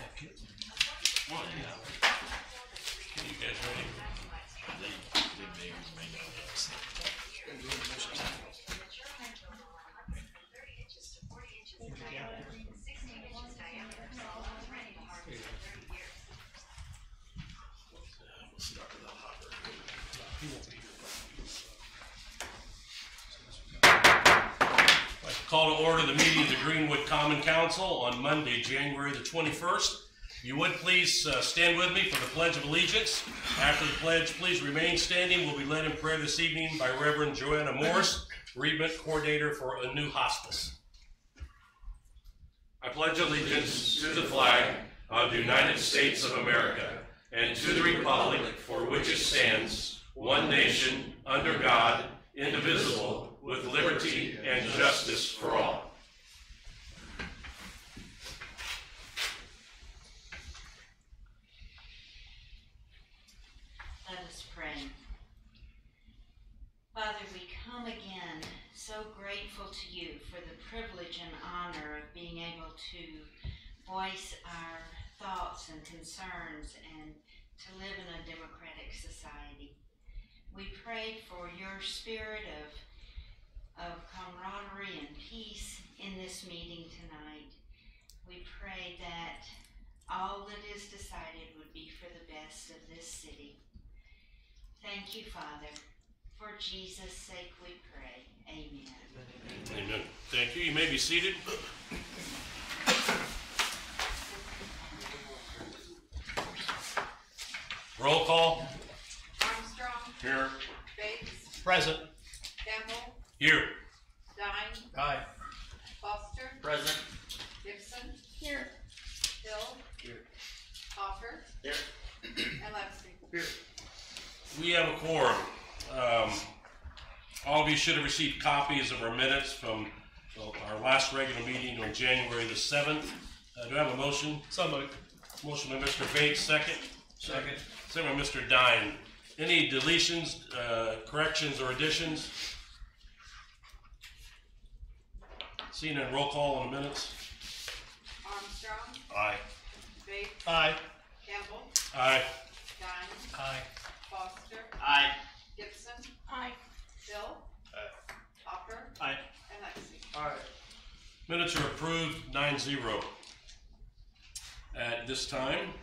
Come on, yeah. Are you guys ready? They may or may not have seen we'll start with a hopper. I'd like to call to order the meeting of the Greenwood Common Council on Monday, January the 21st. If you would please stand with me for the Pledge of Allegiance. After the pledge, please remain standing. We'll be led in prayer this evening by Reverend Joanna Morse, bereavement coordinator for A New Hospice. I pledge allegiance to the flag of the United States of America and to the republic for which it stands, one nation, under God, indivisible, with liberty and justice for all. Let us pray. Father, we come again so grateful to you for the privilege and honor of being able to voice our thoughts and concerns and to live in a democratic society. We pray for your spirit of camaraderie and peace in this meeting tonight. We pray that all that is decided would be for the best of this city. Thank you, Father. For Jesus' sake we pray. Amen. Amen. Thank you. You may be seated. Roll call. Armstrong. Here. Bates. Present. Campbell. Here. Dine. Aye. Foster. Present. Gibson. Here. Hill. Here. Hopper. Here. And Lexi. Here. We have a quorum. All of you should have received copies of our minutes from our last regular meeting on January the 7th. Do I have a motion? So moved. Motion by Mr. Bates, second. Second. Second by Mr. Dine. Any deletions, corrections, or additions? Seeing none, roll call on the minutes. Armstrong. Aye. Bates. Aye. Campbell. Aye. Dine. Aye. Foster. Aye. Gibson. Aye. Hill. Aye. Hopper. Aye. And Lexi. Aye. Minutes are approved 9-0. At this time,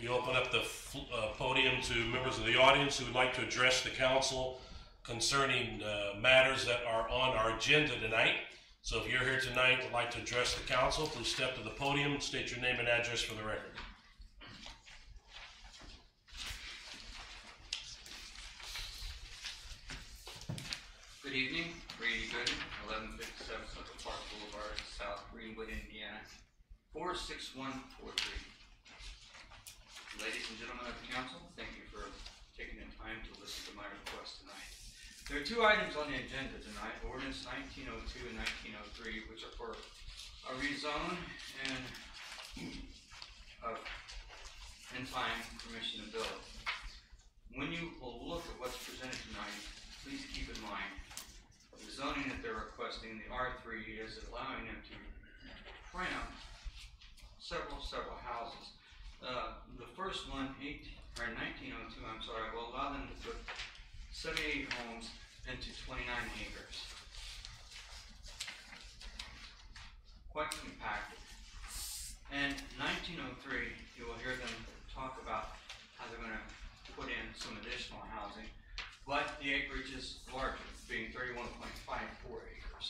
we open up the podium to members of the audience who would like to address the council concerning matters that are on our agenda tonight. So if you're here tonight and would like to address the council, please step to the podium and state your name and address for the record. Good evening, Brady Gooden, 1157 Central Park Boulevard, South Greenwood, Indiana, 46143. Ladies and gentlemen of the council, thank you for taking the time to listen to my request tonight. There are two items on the agenda tonight, ordinance 1902 and 1903, which are for a rezone and time permission to build. When you will look at what's presented tonight, please keep in mind the zoning that they're requesting, the R3, is allowing them to cram several houses. The first one, 1902, I'm sorry, will allow them to put 78 homes into 29 acres. Quite compacted. And 1903, you will hear them talk about how they're going to put in some additional housing, but the acreage is larger, being 31.54 acres.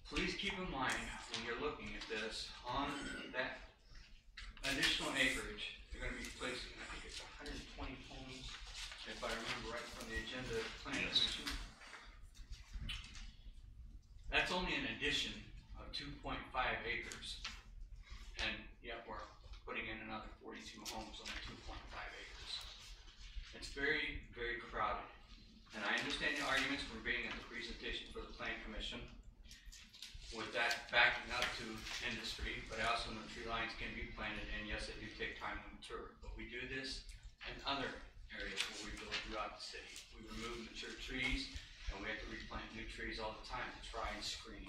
Please keep in mind when you're looking at this, on that additional acreage, they're going to be placing, I think it's 120 homes, if I remember right from the agenda of the Planning Commission. That's only an addition of 2.5 acres, and yet we're putting in another 42 homes on the 2.5 acres. It's very, very crowded. And I understand the arguments from being at the presentation for the Planning Commission with that backing up to industry, but I also know tree lines can be planted, and yes, they do take time to mature. But we do this in other areas where we build throughout the city. We remove mature trees, and we have to replant new trees all the time to try and screen.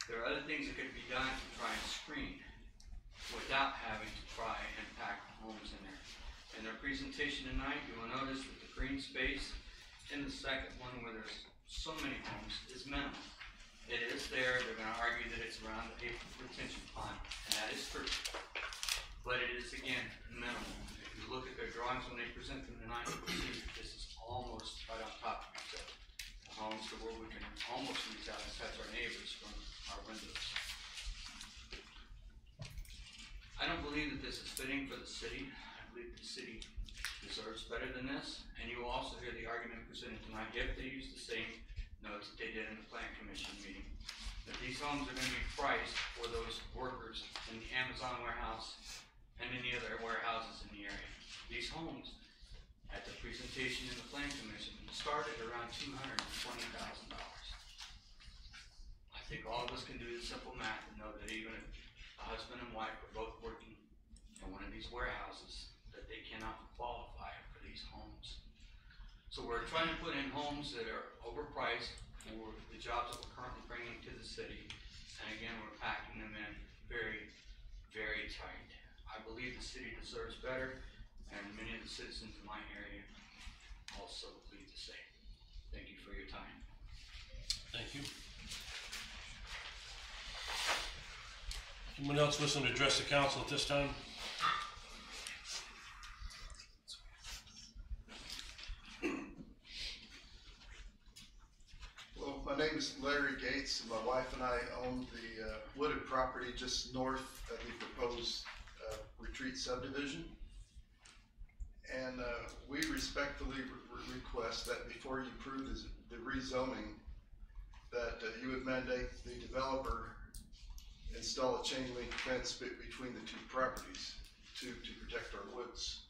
There are other things that could be done to try and screen without presentation tonight, you will notice that the green space in the second one, where there's so many homes, is minimal. It is there. They're going to argue that it's around the April retention pond, and that is true. But it is, again, minimal. If you look at their drawings when they present them tonight, you will see that this is almost right on top of each other. The homes to where we can almost reach out and touch our neighbors from our windows. I don't believe that this is fitting for the city. I believe the city deserves better than this. And you will also hear the argument presented tonight, if they use the same notes that they did in the Plan Commission meeting, that these homes are going to be priced for those workers in the Amazon warehouse and any other warehouses in the area. These homes, at the presentation in the Plan Commission, started around $220,000. I think all of us can do the simple math and know that even if a husband and wife are both working in one of these warehouses, that they cannot qualify for these homes. So we're trying to put in homes that are overpriced for the jobs that we're currently bringing to the city. And again, we're packing them in very, very tight. I believe the city deserves better, and many of the citizens in my area also believe the same. Thank you for your time. Thank you. Anyone else wishing to address the council at this time? Well, my name is Larry Gates, and my wife and I own the wooded property just north of the proposed retreat subdivision. And we respectfully request that before you approve the rezoning, that you would mandate the developer install a chain link fence between the two properties to protect our woods.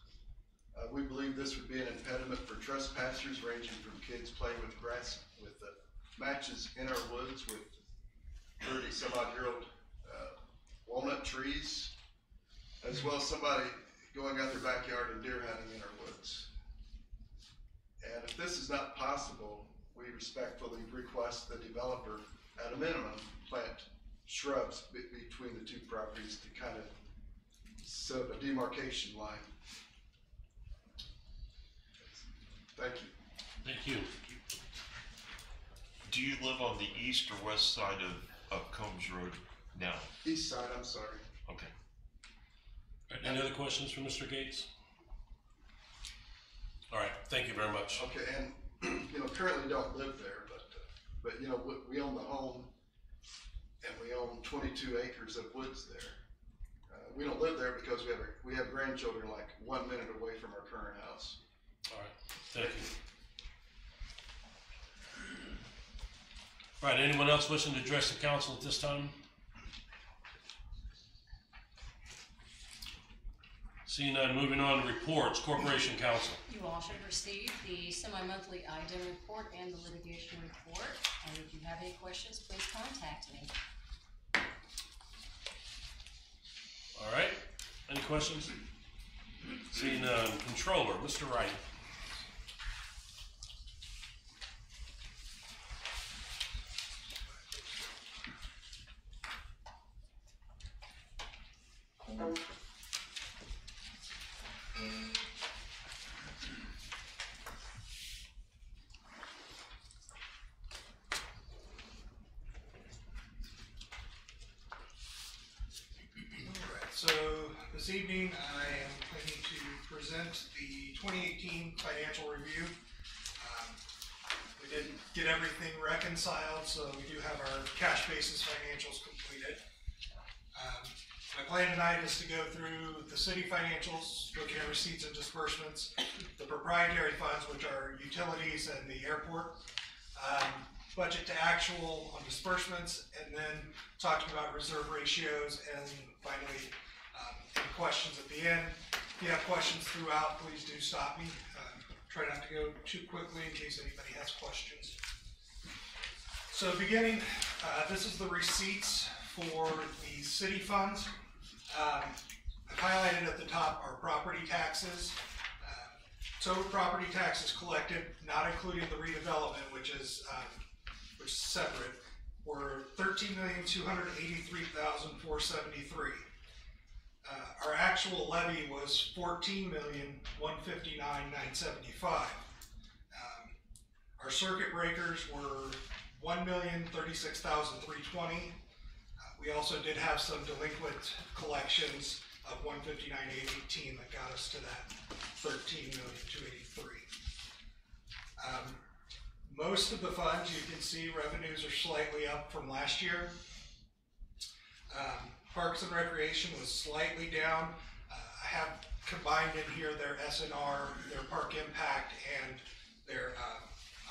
We believe this would be an impediment for trespassers ranging from kids playing with grass with matches in our woods with 30-some-odd-year-old walnut trees, as well as somebody going out their backyard and deer hunting in our woods. And if this is not possible, we respectfully request the developer, at a minimum, plant shrubs between the two properties to kind of set up a demarcation line. Thank you. Thank you. Do you live on the east or west side of Combs Road now? East side, I'm sorry. Okay. All right, any other questions for Mr. Gates? All right, thank you very much. Okay, and currently don't live there, but we own the home, and we own 22 acres of woods there. We don't live there because we have grandchildren like 1 minute away from our current house. All right, thank you. All right, anyone else wishing to address the council at this time? Seeing none, moving on to reports, Corporation Counsel. You all should receive the semi-monthly item report and the litigation report. And if you have any questions, please contact me. All right, any questions? Seeing none, Controller, Mr. Wright. So this evening I am planning to present the 2018 financial review. We didn't get everything reconciled, so we do have our cash basis financials completed. My plan tonight is to go through the city financials, looking at receipts and disbursements, the proprietary funds, which are utilities and the airport, budget to actual on disbursements, and then talking about reserve ratios, and finally any questions at the end. If you have questions throughout, please do stop me. Try not to go too quickly in case anybody has questions. So beginning, this is the receipts for the city funds. I've highlighted at the top our property taxes. Total property taxes collected, not including the redevelopment, which is separate, were $13,283,473. Our actual actual levy was $14,159,975. Our circuit breakers were $1,036,320. We also did have some delinquent collections of $159,818 that got us to that $13,283,000. Most of the funds, you can see revenues are slightly up from last year. Parks and Recreation was slightly down. I have combined in here their SNR, their Park Impact, and their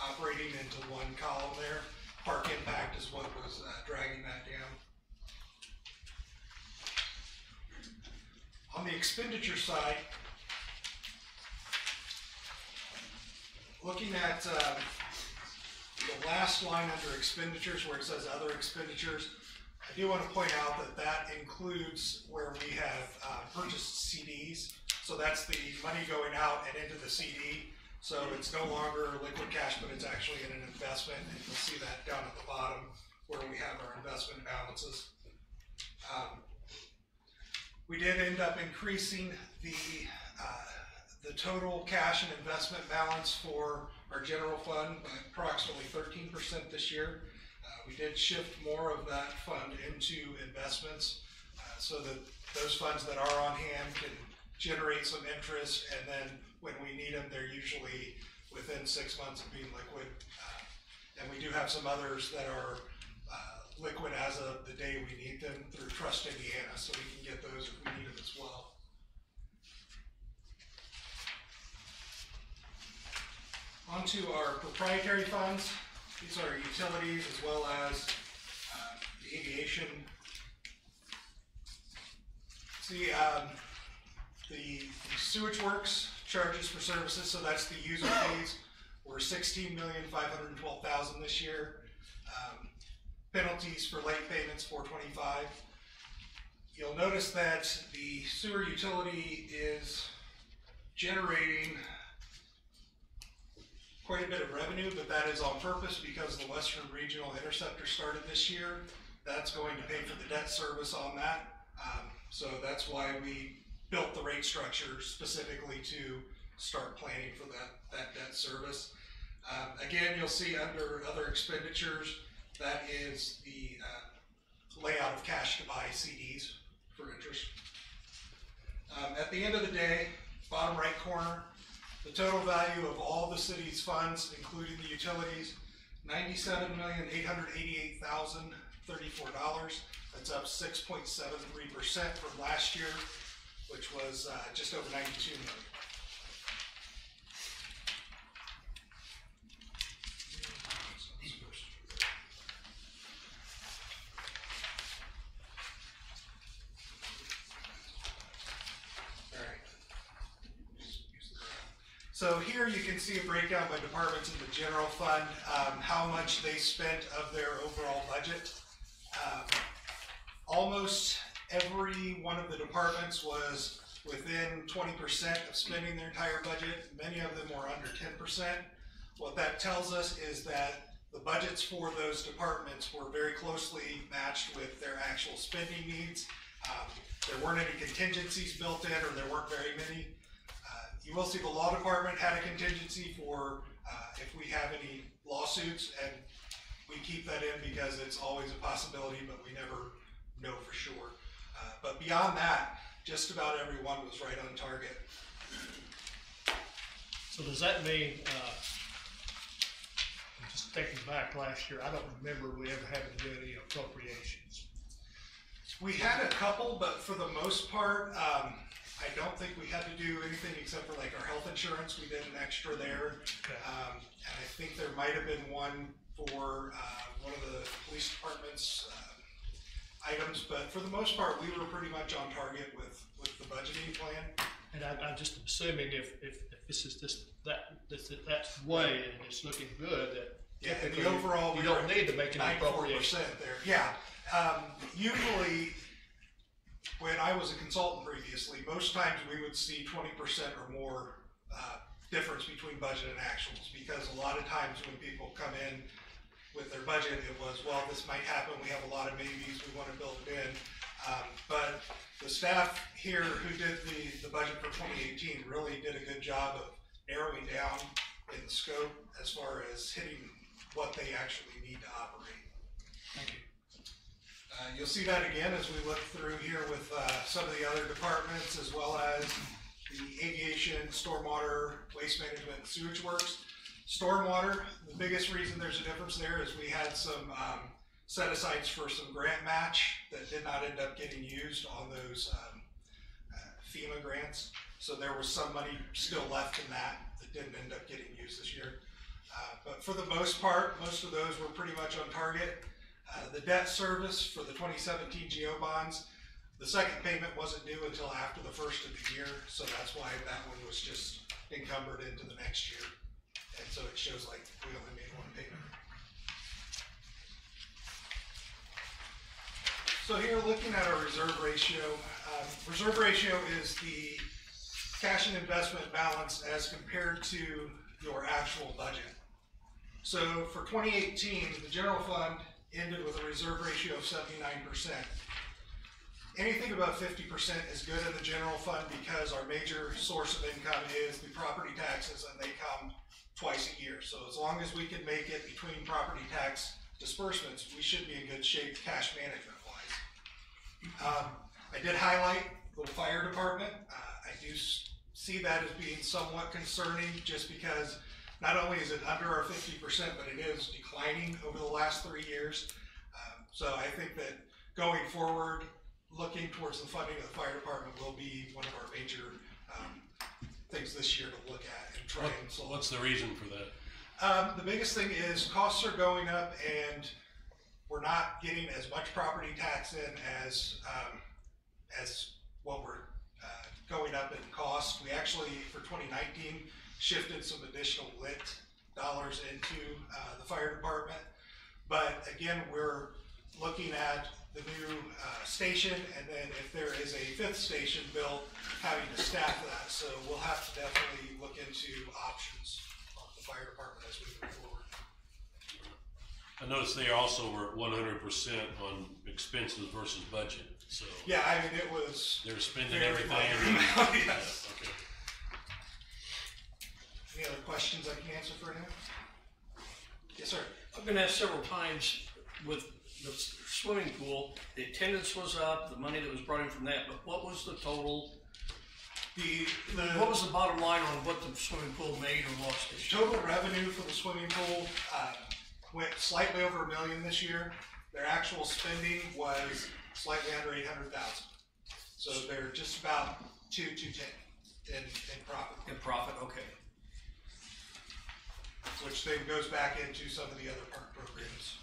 operating into one column there. Park Impact is what was dragging that down. On the expenditure side, looking at the last line under expenditures where it says other expenditures, I do want to point out that that includes where we have purchased CDs. So that's the money going out and into the CD. So it's no longer liquid cash, but it's actually in an investment. And you'll see that down at the bottom where we have our investment balances. We did end up increasing the total cash and investment balance for our general fund by approximately 13% this year. We did shift more of that fund into investments so that those funds that are on hand can generate some interest, and then when we need them, they're usually within 6 months of being liquid. And we do have some others that are liquid as of the day we need them through Trust Indiana, so we can get those if we need them as well. Onto our proprietary funds. These are utilities as well as the aviation. See, the sewage works charges for services, so that's the user fees, were $16,512,000 this year. Penalties for late payments, $425,000. You'll notice that the sewer utility is generating quite a bit of revenue, but that is on purpose because the Western Regional Interceptor started this year. That's going to pay for the debt service on that. So that's why we built the rate structure specifically to start planning for that debt service. Again, you'll see under other expenditures, that is the layout of cash to buy CDs for interest. At the end of the day, bottom right corner, the total value of all the city's funds, including the utilities, $97,888,034. That's up 6.73% from last year, which was just over $92 million. So here you can see a breakdown by departments in the general fund, how much they spent of their overall budget. Almost every one of the departments was within 20% of spending their entire budget. Many of them were under 10%. What that tells us is that the budgets for those departments were very closely matched with their actual spending needs. There weren't any contingencies built in, or there weren't very many. You will see the law department had a contingency for if we have any lawsuits, and we keep that in because it's always a possibility, but we never know for sure. But beyond that, just about everyone was right on target. So does that mean, just thinking back last year, I don't remember we ever having to do any appropriations. We had a couple, but for the most part, I don't think we had to do anything except for like our health insurance. We did an extra there. Okay. And I think there might have been one for one of the police department's items, but for the most part, we were pretty much on target with the budgeting plan. And I'm just assuming if this is that's way and it's looking good, that yeah, and the overall you don't need to make an appropriation there. Yeah, usually when I was a consultant previously, most times we would see 20% or more difference between budget and actuals, because a lot of times when people come in with their budget, it was, well, this might happen, we have a lot of maybes, we want to build it in. But the staff here who did the budget for 2018 really did a good job of narrowing down in the scope as far as hitting what they actually need to operate. Thank you. You'll see that again as we look through here with some of the other departments, as well as the aviation, stormwater, waste management, and sewage works. Stormwater, the biggest reason there's a difference there is we had some set-asides for some grant match that did not end up getting used on those FEMA grants. So there was some money still left in that didn't end up getting used this year. But for the most part, most of those were pretty much on target. The debt service for the 2017 GO bonds, the second payment wasn't due until after the first of the year, so that's why that one was just encumbered into the next year. And so it shows like we only made one payment. So here, looking at our reserve ratio is the cash and investment balance as compared to your actual budget. So for 2018, the general fund ended with a reserve ratio of 79%. Anything above 50% is good in the general fund because our major source of income is the property taxes, and they come twice a year. So as long as we can make it between property tax disbursements, we should be in good shape cash management wise. I did highlight the fire department. I do see that as being somewhat concerning just because not only is it under our 50%, but it is declining over the last 3 years. So I think that going forward, looking towards the funding of the fire department will be one of our major things this year to look at and try and solve. What's the reason for that? The biggest thing is costs are going up, and we're not getting as much property tax in as what we're going up in cost. We actually, for 2019, shifted some additional lit dollars into the fire department. But again, we're looking at the new station, and then if there is a fifth station built, having to staff that. So we'll have to definitely look into options on the fire department as we move forward. I noticed they also were 100% on expenses versus budget. So yeah, I mean, it was. They're spending very everything. minor. Yes. Yeah, okay. Any other questions I can answer for now? Yes, sir. I've been asked several times with the swimming pool, the attendance was up, the money that was brought in from that, but what was the total? What was the bottom line on what the swimming pool made or lost this year? Total revenue for the swimming pool went slightly over $1 million this year. Their actual spending was slightly under $800,000. So they're just about $210 in profit. In profit, okay. Which then goes back into some of the other park programs.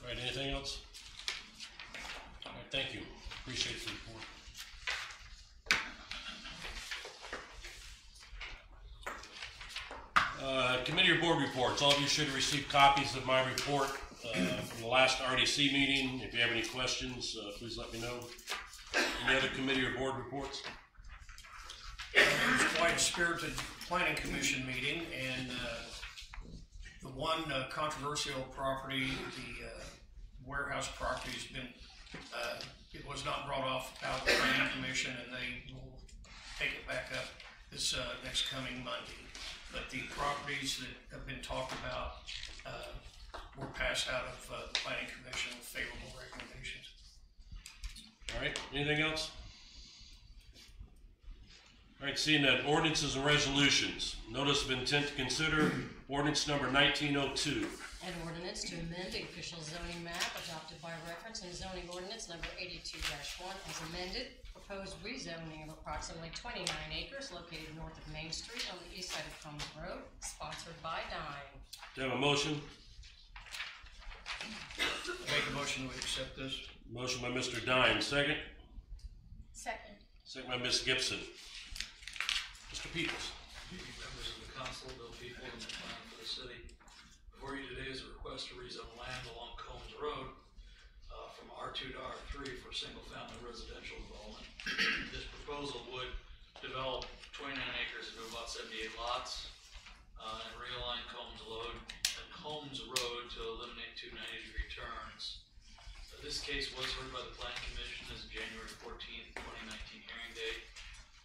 All right, anything else? All right, thank you. Appreciate the report. Committee or board reports. All of you should have received copies of my report from the last RDC meeting. If you have any questions, please let me know. Any other committee or board reports? It was quite a spirited planning commission meeting, and the one controversial property, the warehouse property, has been, it was not brought off out of the planning commission, and they will take it back up this next coming Monday. But the properties that have been talked about were passed out of the planning commission with favorable recommendations. All right, anything else? All right, seeing that, ordinances and resolutions. Notice of intent to consider ordinance number 1902. An ordinance to amend the official zoning map adopted by reference in zoning ordinance number 82-1 as amended, proposed rezoning of approximately 29 acres located north of Main Street on the east side of Combs Road, sponsored by Dime. Do you have a motion? Make a motion to accept this. Motion by Mr. Dine, second? Second. Second by Ms. Gibson. Mr. Peoples. Members of the council, Bill People, and the plan for the city. Before you today is a request to rezone land along Combs Road from R2 to R3 for single-family residential development. This proposal would develop 29 acres into about 78 lots and realign Combs Road to eliminate 290-degree turns. This case was heard by the Planning Commission as January 14th, 2019 hearing date.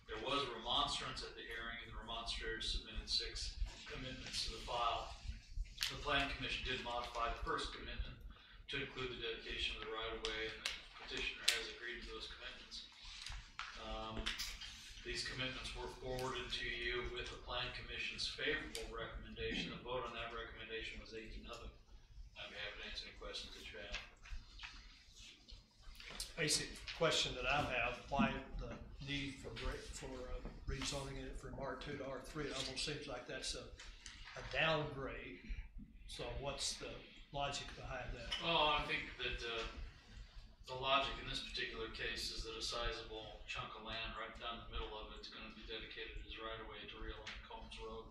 There was a remonstrance at the hearing, and the remonstrators submitted 6 commitments to the file. The Planning Commission did modify the first commitment to include the dedication of the right-of-way, and the petitioner has agreed to those commitments. These commitments were forwarded to you with the Planning Commission's favorable recommendation. The vote on that recommendation was 8-0. I'd be happy to answer any questions that you have. Basic question that I have, why the need for rezoning it from R2 to R3? It almost seems like that's a downgrade. So what's the logic behind that? Oh, I think that the logic in this particular case is that a sizable chunk of land right down the middle of it is going to be dedicated as right-of-way to realign Combs Road.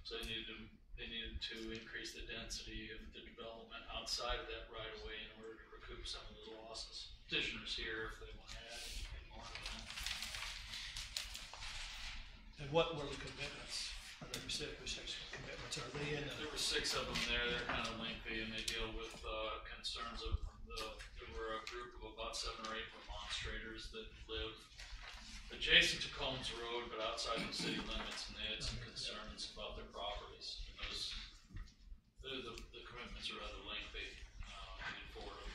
So they needed to increase the density of the development outside of that right-of-way in order to recoup some of those losses. Petitioners here if they want to add anything more to that. And what were the commitments? I know you said there were 6 commitments. Are they in? There were 6 of them there. They're kind of lengthy, and they deal with concerns of there were a group of about 7 or 8 remonstrators that live adjacent to Combs Road, but outside the city limits, and they had some concerns about their properties. And the commitments are rather lengthy. Moving forward.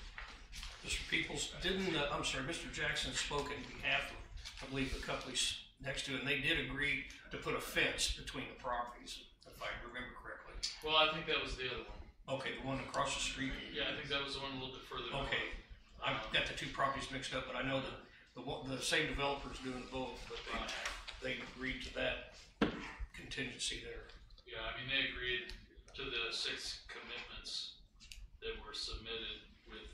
Mr. Peoples, Mr. Jackson spoke in behalf of, I believe, the couple next to it, and they did agree to put a fence between the properties, if I remember correctly. Well, I think that was the other one. Okay, the one across the street. Yeah, I think that was the one a little bit further north. Okay, I've got the 2 properties mixed up, but I know that the same developer's doing both, but they agreed to that contingency there. Yeah, I mean, they agreed to the 6 commitments that were submitted with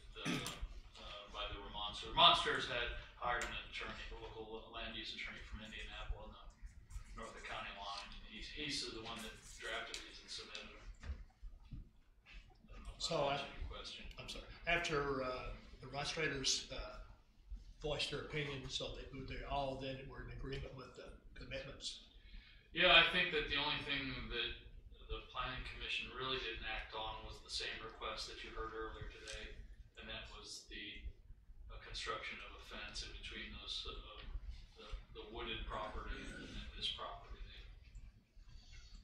by the remonstrators. Remonstrators had hired an attorney, a local land use attorney from Indianapolis, north of the county line. He's the one that drafted these and submitted them. So question. I'm sorry. After the demonstrators voiced their opinion, so they all then were in agreement with the commitments. Yeah, I think that the only thing that the Planning Commission really didn't act on was the same request that you heard earlier today, and that was the construction of a fence in between those the wooded property and then this property.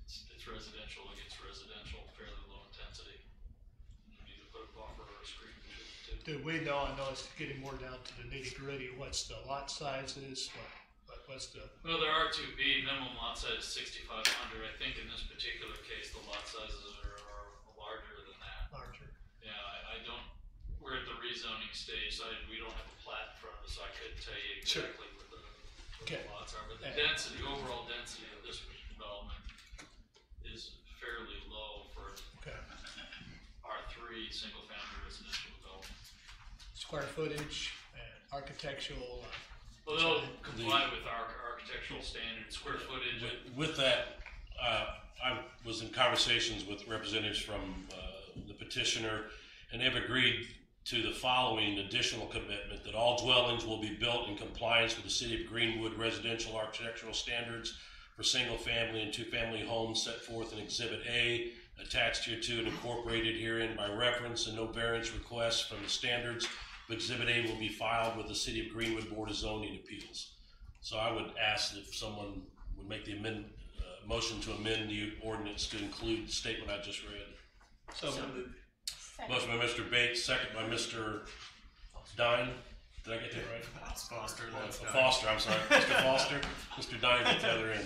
It's residential against residential, fairly low intensity. You need to put a buffer or a screen between the 2. Do we know? I know it's getting more down to the nitty gritty. What's the lot sizes? What's the? Well, there are 2B. Minimum lot size is 6,500. I think in this particular case, the lot sizes are larger than that. Larger. Yeah, I don't. We're at the rezoning stage, so we don't have a plat in front of us, so I couldn't tell you exactly what the lots are. But the density, overall density of this development is fairly low for R3 single-family residential development. Square footage and architectural. Well, they'll comply with our architectural standards, square footage. With that, I was in conversations with representatives from the petitioner, and they've agreed to the following additional commitment: that all dwellings will be built in compliance with the City of Greenwood residential architectural standards for single-family and 2-family homes set forth in Exhibit A, attached hereto and incorporated herein by reference, and no variance requests from the standards of Exhibit A will be filed with the City of Greenwood Board of Zoning Appeals. So I would ask if someone would make the motion to amend the ordinance to include the statement I just read. So Motion by Mr. Bates, second by Mr. Dine. Did I get that right? That's Foster. Foster, I'm sorry. Mr. Foster. Mr. Dine at the other end.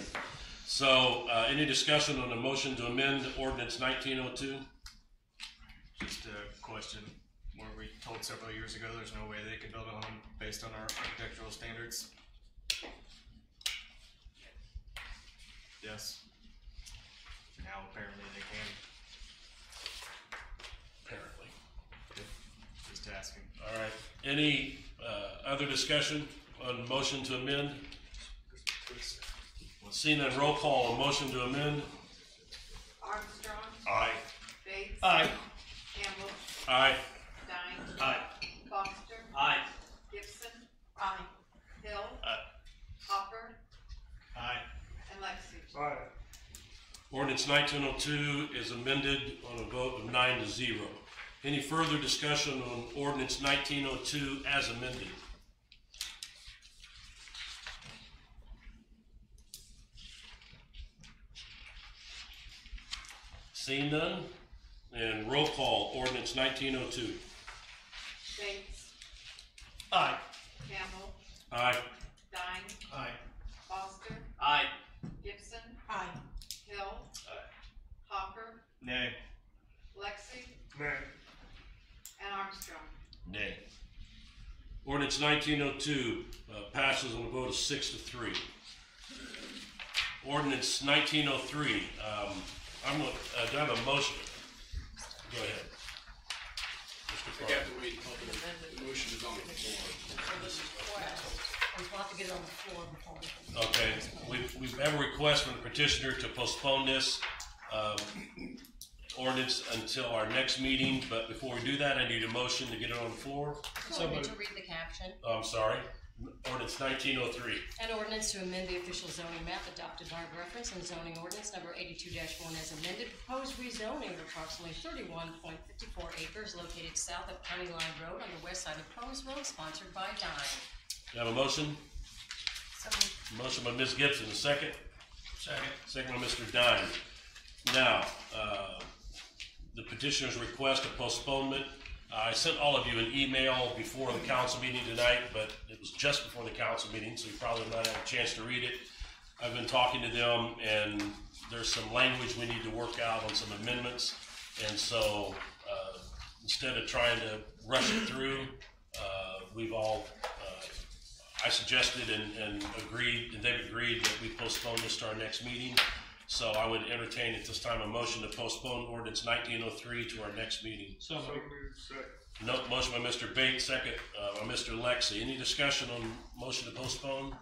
So, any discussion on the motion to amend ordinance 1902? Just a question. Weren't we told several years ago there's no way they could build a home based on our architectural standards? Yes. Now apparently they can. Apparently. Just asking. All right. Any other discussion on motion to amend? Seeing none, roll call on motion to amend. Armstrong. Aye. Bates. Aye. Campbell. Aye. Dine. Aye. Foster. Aye. Gibson. Aye. Hill. Aye. Hopper. Aye. And Lexi. Aye. Ordinance 1902 is amended on a vote of 9-0. Any further discussion on ordinance 1902 as amended? Seeing none, and roll call, ordinance 1902. Bates, Aye. Campbell, Aye. Dine, Aye. Foster, Aye. Gibson, Aye. Hill, Hopper, Nay. Lexi, Nay. and Armstrong. Nay. Ordinance 1902 passes on a vote of 6-3. Ordinance 1903, do I have a motion? Go ahead. Mr. We Clark. have to wait until the motion is on the floor. We'll have to get it on the floor before we. Okay, we have a request from the petitioner to postpone this ordinance until our next meeting, but before we do that, I need a motion to get it on the floor. So I need to read the caption. I'm sorry, ordinance 1903. An ordinance to amend the official zoning map adopted by reference in zoning ordinance number 82-1 as amended, proposed rezoning of approximately 31.54 acres located south of County Line Road on the west side of Combs Road, sponsored by Dine. Do I have a motion? Motion by Ms. Gibson, a second? Second. Second by Mr. Dine. Now, the petitioner's request of postponement, I sent all of you an email before the council meeting tonight, but it was just before the council meeting, so you probably not had a chance to read it. I've been talking to them, and there's some language we need to work out on some amendments, and so instead of trying to rush it through, we've all, I suggested and agreed, and they've agreed that we postpone this to our next meeting. So I would entertain at this time a motion to postpone ordinance 1903 to our next meeting. So moved. No, motion by Mr. Bates, second by Mr. Lexi. Any discussion on motion to postpone?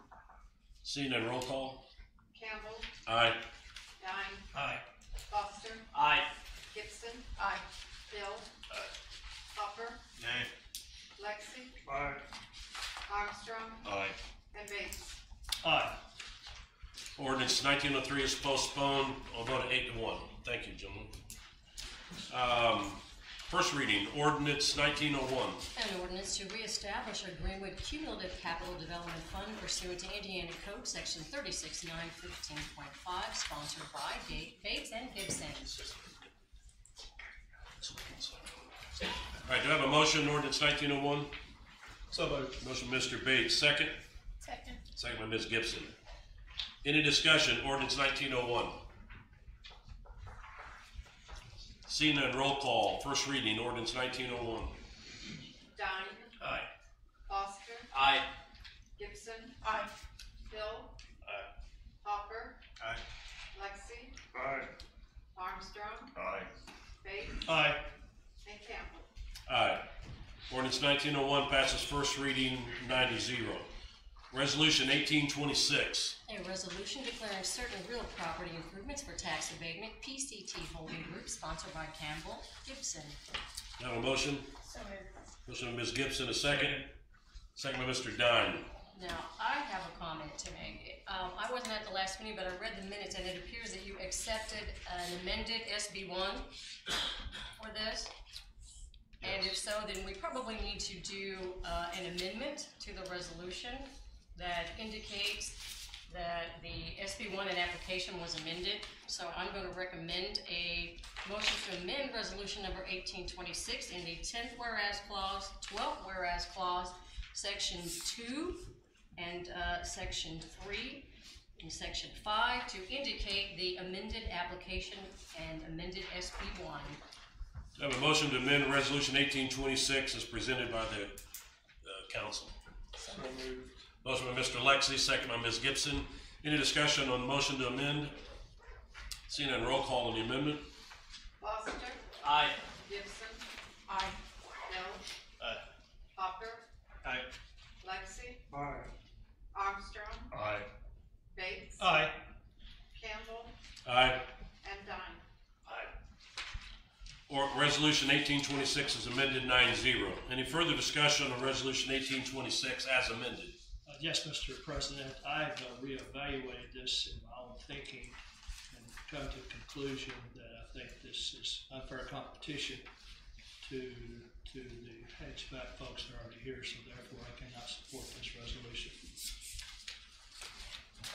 Seeing none, roll call. Campbell, Aye. Dine, Aye. Foster, Aye. Gibson. Aye. Hill. Hopper, Nay. Lexi, Aye. Armstrong, Aye. and Bates. Aye. Ordinance 1903 is postponed. I'll vote 8-1. Thank you, gentlemen. First reading, ordinance 1901. An ordinance to reestablish a Greenwood Cumulative Capital Development Fund pursuant to Indiana Code Section 36.915.5, sponsored by Bates and Gibson. All right, do I have a motion, ordinance 1901? So moved. Motion, Mr. Bates, second. Second. Second by Ms. Gibson. Any discussion, ordinance 1901? Seeing none, roll call. First reading, ordinance 1901. Dine, Aye. Foster, Aye. Gibson, Aye. Hill. Hopper, Aye. Lexi, Aye. Armstrong, Aye. Bates, Aye. and Campbell. Aye. Ordinance 1901 passes first reading 9-0. Resolution 1826. A resolution declaring certain real property improvements for tax abatement, PCT Holding Group, sponsored by Campbell Gibson. Do I have a motion? So moved. Motion by Ms. Gibson, a second. Second by Mr. Dine. Now, I have a comment to make. I wasn't at the last meeting, but I read the minutes, and it appears that you accepted an amended SB 1 for this. And if so, then we probably need to do an amendment to the resolution that indicates that the SB 1 and application was amended. So I'm going to recommend a motion to amend resolution number 1826 in the 10th whereas clause, 12th whereas clause, section 2 and section 3 and section 5 to indicate the amended application and amended SB 1. I have a motion to amend resolution 1826 as presented by the council. So moved. Motion by Mr. Lexi, second by Ms. Gibson. Any discussion on the motion to amend? Seeing none, roll call on the amendment. Foster, Aye. Gibson, Aye. Hill. Aye. Hopper, Aye. Lexi, Aye. Armstrong, Aye. Bates, Aye. Campbell, Aye. and Dine. Or resolution 1826 is amended 9-0. Any further discussion on resolution 1826 as amended? Yes, Mr. President, I've reevaluated this in my own thinking and come to the conclusion that I think this is unfair competition to to the HVAC folks that are already here, so therefore I cannot support this resolution.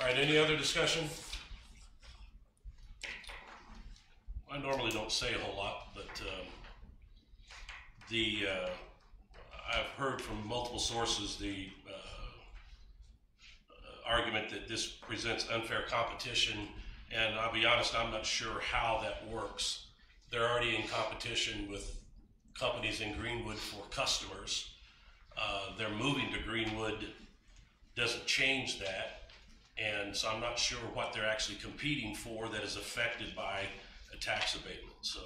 All right, any other discussion? I normally don't say a whole lot, but I've heard from multiple sources the argument that this presents unfair competition, and I'll be honest, I'm not sure how that works. They're already in competition with companies in Greenwood for customers. They're moving to Greenwood doesn't change that, and so I'm not sure what they're actually competing for that is affected by a tax abatement. So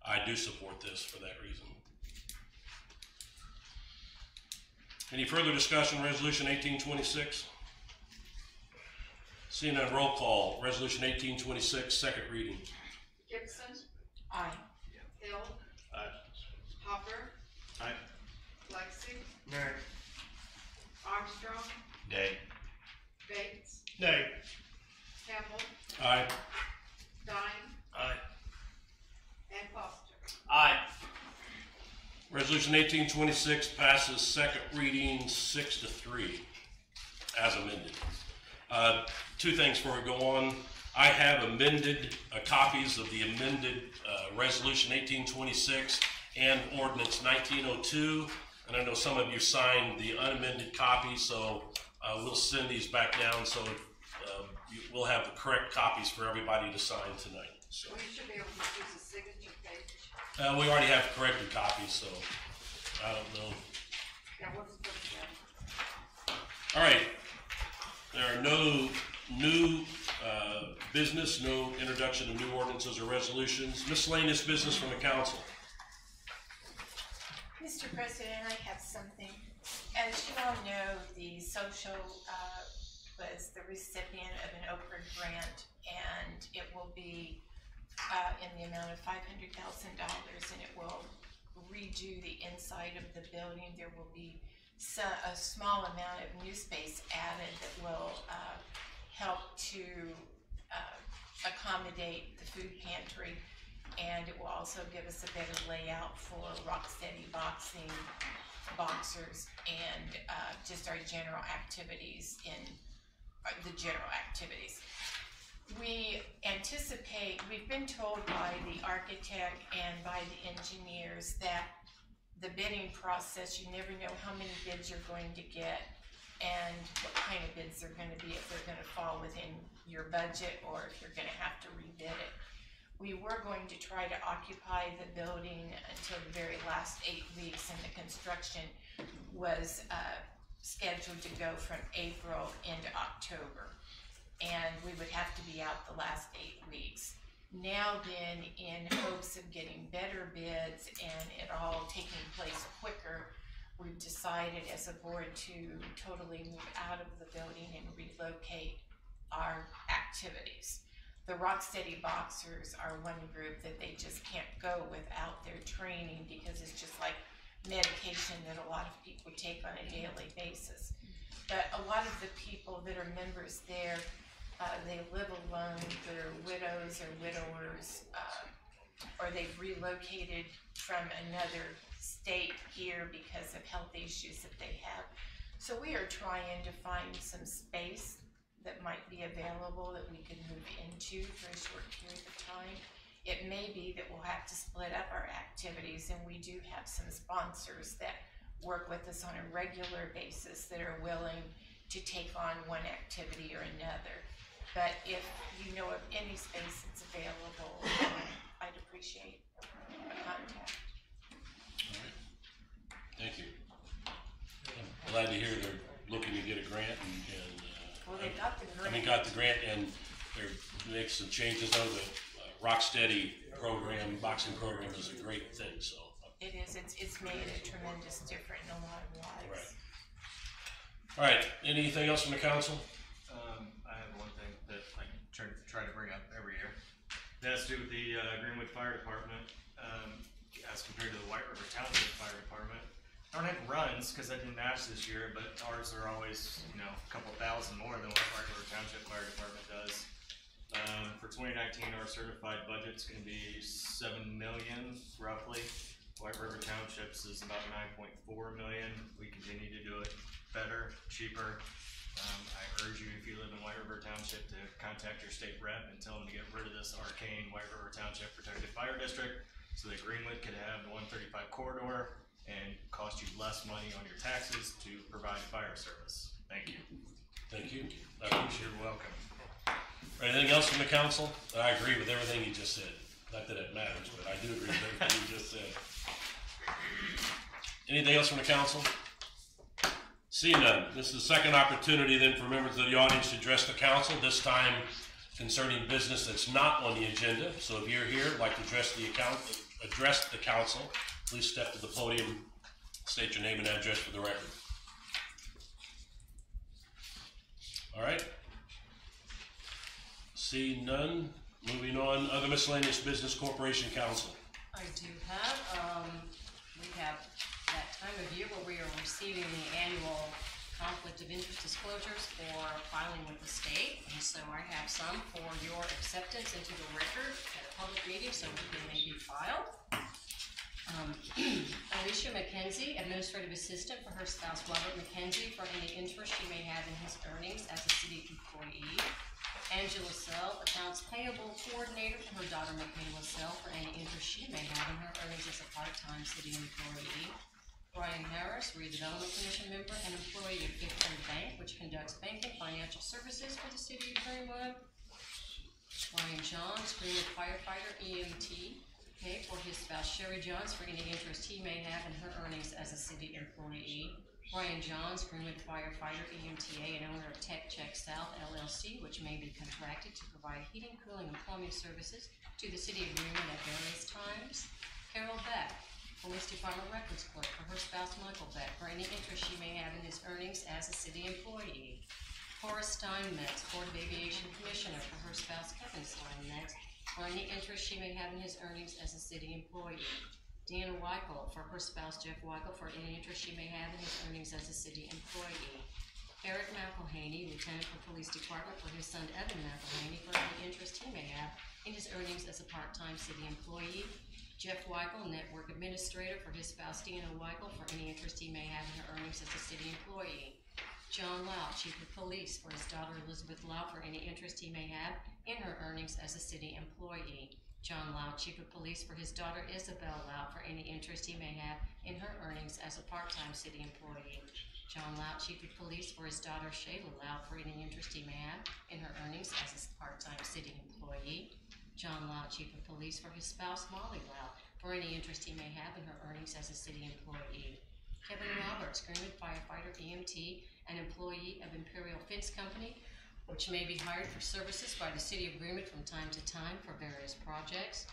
I do support this for that reason. Any further discussion, Resolution 1826? Seeing none, roll call. Resolution 1826, second reading. Gibson, Aye. Hill, Aye. Hopper, Aye. Lexi, Nay. Armstrong, Nay. Bates, Nay. Campbell, Aye. Dine, Aye. and Foster. Aye. Resolution 1826 passes second reading 6-3 as amended. Two things before we go on. I have amended copies of the amended Resolution 1826 and Ordinance 1902, and I know some of you signed the unamended copy, so we'll send these back down so we'll have the correct copies for everybody to sign tonight. So. Well, you should be able to use a signature page. We already have corrected copies, so I don't know. Yeah, what's the All right. There are no new business, no introduction of new ordinances or resolutions. Miscellaneous business from the council. Mr. President, I have something. As you all know, the social was the recipient of an Oprah grant, and it will be in the amount of $500,000, and it will redo the inside of the building. There will be a small amount of new space added that will help to accommodate the food pantry, and it will also give us a better layout for Rocksteady boxing, boxers, and just our general activities We anticipate, we've been told by the architect and by the engineers that the bidding process, you never know how many bids you're going to get and what kind of bids they're going to be, if they're going to fall within your budget or if you're going to have to rebid it. We were going to try to occupy the building until the very last 8 weeks, and the construction was scheduled to go from April into October, and we would have to be out the last 8 weeks. Now then, in hopes of getting better bids and it all taking place quicker, we've decided as a board to totally move out of the building and relocate our activities. The Rocksteady boxers are one group that they just can't go without their training, because it's just like medication that a lot of people take on a daily basis. But a lot of the people that are members there, they live alone, they're widows or widowers, or they've relocated from another state here because of health issues that they have. So we are trying to find some space that might be available that we could move into for a short period of time. It may be that we'll have to split up our activities, and we do have some sponsors that work with us on a regular basis that are willing to take on one activity or another. But if you know of any space that's available, I'd appreciate a contact. All right. Thank you. I'm glad to hear they're looking to get a grant and Well, they got the grant. got the grant, and they're making some changes on the Rocksteady program, boxing program is a great thing, so. It is, it's made a tremendous difference in a lot of lives. Right. All right, anything else from the council? I have one thing that I try to bring up every year. That has to do with the Greenwood Fire Department, as compared to the White River Township Fire Department. I don't have runs because I didn't ask this year, but ours are always, a couple thousand more than what White River Township Fire Department does. For 2019, our certified budget's going to be $7 million roughly. White River Townships is about 9.4 million. We continue to do it better, cheaper. I urge you, if you live in White River Township, to contact your state rep and tell them to get rid of this arcane White River Township Protected Fire District so that Greenwood could have the 135 corridor and cost you less money on your taxes to provide fire service. Thank you. Thank you. I appreciate it. You're welcome. Anything else from the council? I agree with everything you just said. Not that it matters, but I do agree with everything you just said. Anything else from the council? Seeing none, this is the second opportunity then for members of the audience to address the council, this time concerning business that's not on the agenda. So if you're here, like to address the council, please step to the podium, state your name and address for the record. All right. See none, moving on, other miscellaneous business, Corporation Council. I do have, we have that time of year where we are receiving the annual conflict of interest disclosures for filing with the state. And so I have some for your acceptance into the record at a public meeting so they may be filed. Alicia McKenzie, Administrative Assistant for her spouse Robert McKenzie for any interest she may have in his earnings as a city employee. Angela Sell, Accounts Payable Coordinator for her daughter Michaela Sell for any interest she may have in her earnings as a part-time city employee. Brian Harris, Redevelopment Commission member and employee of Fifth Third Bank, which conducts banking financial services for the city of Greenwood. Brian Johns, Greenwood firefighter EMT, for his spouse Sherry Johns for any interest he may have in her earnings as a city employee. Brian Johns, Greenwood firefighter EMTA and owner of Tech Check South LLC, which may be contracted to provide heating, cooling, and plumbing services to the city of Greenwood at various times. Carol Beck, Police Department Records Clerk for her spouse Michael Beck for any interest she may have in his earnings as a city employee. Horace Steinmetz, Board of Aviation Commissioner for her spouse Kevin Steinmetz for any interest she may have in his earnings as a city employee. Deanna Weichel for her spouse Jeff Weichel for any interest she may have in his earnings as a city employee. Eric McElhaney, Lieutenant for Police Department for his son Evan McElhaney for any interest he may have in his earnings as a part-time city employee. Jeff Weichel, Network Administrator for his spouse Deanna Weichel for any interest he may have in her earnings as a city employee. John Lau, Chief of Police for his daughter Elizabeth Lau for any interest he may have in her earnings as a city employee. John Lau, Chief of Police for his daughter Isabel Lau for any interest he may have in her earnings as a part-time city employee. John Lau, Chief of Police for his daughter Shayla Lau for any interest he may have in her earnings as a part-time city employee. John Lau, Chief of Police for his spouse Molly Lau for any interest he may have in her earnings as a city employee. Kevin Roberts, Greenwood firefighter EMT and employee of Imperial Fence Company, which may be hired for services by the city of Greenwood from time to time for various projects.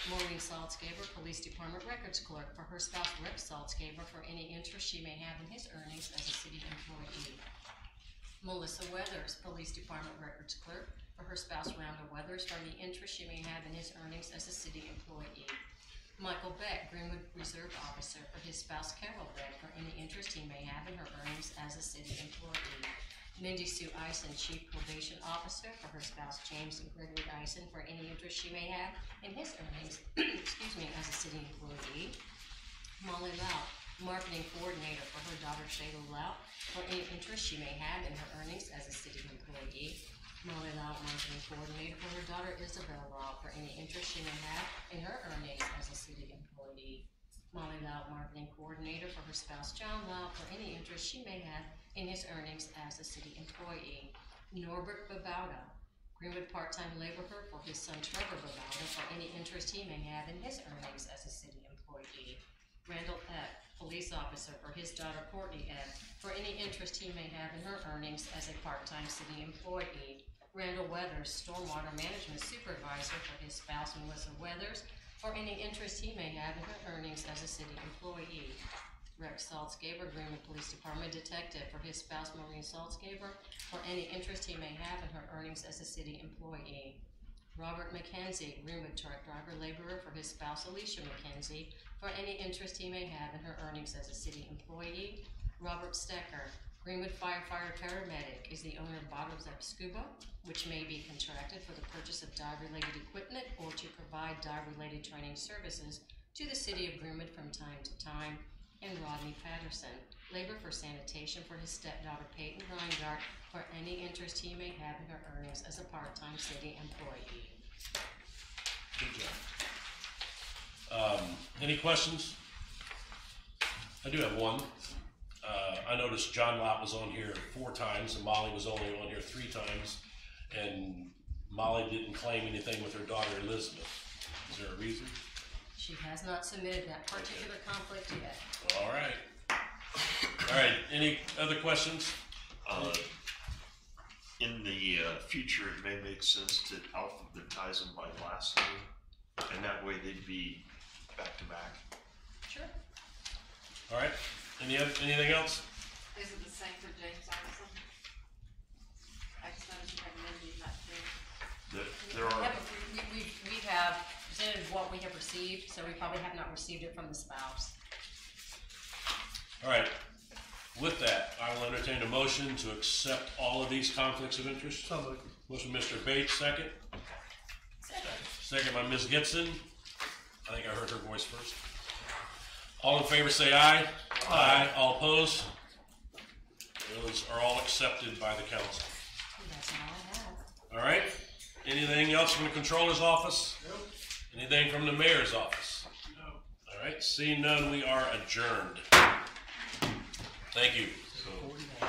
Maureen Saltzgaber, Police Department Records Clerk for her spouse Rex Saltzgaber for any interest she may have in his earnings as a city employee. Melissa Weathers, Police Department Records Clerk for her spouse Rhonda Weathers for any interest she may have in his earnings as a city employee. Michael Beck, Greenwood Reserve Officer for his spouse Carol Beck for any interest he may have in her earnings as a city employee. Mindy Sue Eisen, Chief Probation Officer for her spouse James and Gregory Eisen for any interest she may have in his earnings as a city employee. Molly Lau, Marketing Coordinator for her daughter Shayla Lau for any interest she may have in her earnings as a city employee. Molly Lau, Marketing Coordinator for her daughter Isabel Lau for any interest she may have in her earnings as a city employee. Molly Lau, Marketing Coordinator for her spouse John Lau for any interest she may have in his earnings as a city employee. Norbert Babauta, Greenwood part-time laborer for his son Trevor Babauta for any interest he may have in his earnings as a city employee. Randall Eck, Police Officer for his daughter Courtney Eck for any interest he may have in her earnings as a part-time city employee. Randall Weathers, Stormwater Management Supervisor for his spouse Melissa Weathers for any interest he may have in her earnings as a city employee. Rex Saltzgaber, Greenwood Police Department Detective for his spouse Maureen Saltzgaber for any interest he may have in her earnings as a city employee. Robert McKenzie, Greenwood Truck Driver Laborer for his spouse Alicia McKenzie for any interest he may have in her earnings as a city employee. Robert Stecker, Greenwood Firefighter Paramedic, is the owner of Bottles Up Scuba, which may be contracted for the purchase of dive-related equipment or to provide dive-related training services to the city of Greenwood from time to time, and Rodney Patterson, labor for sanitation for his stepdaughter Peyton Reingart for any interest he may have in her earnings as a part-time city employee. Good job. Any questions? I do have one. I noticed John Lott was on here 4 times and Molly was only on here 3 times, and Molly didn't claim anything with her daughter Elizabeth. Is there a reason? She has not submitted that particular conflict yet. All right. All right, any other questions? In the future, it may make sense to alphabetize them by last name, and that way they'd be back to back. Sure. All right, anything else? Is it the same for James Armstrong? I just noticed you had Mindy not there. There are, We have presented what we have received, so we probably have not received it from the spouse. All right, with that, I will entertain a motion to accept all of these conflicts of interest. So moved. Motion Mr. Bates, second. Second by Ms. Gibson. I think I heard her voice first. All in favor say aye. Aye. All opposed? Those are all accepted by the council. That's all I have. All right, anything else from the controller's office? Nope. Anything from the mayor's office? No. All right, seeing none, we are adjourned. Thank you.